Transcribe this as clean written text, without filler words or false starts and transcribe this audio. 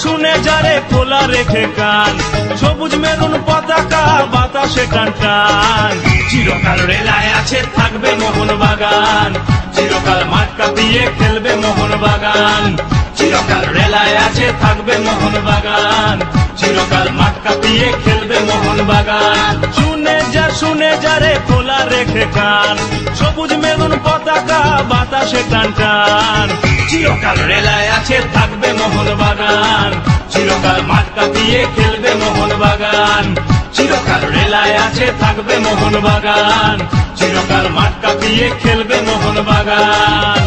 শুনে যারে খোলা রেখে কান, সবুজ মেরুন পতাকা বাতাসে টান টান। চিরকাল রেলায় আছে থাকবে মোহনবাগান, চিরকাল মাঠ কাঁপিয়ে খেলবে মোহনবাগান। চিরকাল রেলায় আছে থাকবে মোহনবাগান, চিরকাল মাঠ কাঁপিয়ে খেলবে মোহনবাগান। শুনে যারে খোলা রেখে কান, সবুজ মেরুন পতাকা বাতাসে টান টান। চিরকাল রেলায় আছে থাকবে মোহনবাগান, চিরকাল মাঠ কাঁপিয়ে খেলবে মোহনবাগান। চিরকাল রেলায় আছে থাকবে মোহনবাগান, চিরকাল মাঠ কাঁপিয়ে খেলবে মোহনবাগান।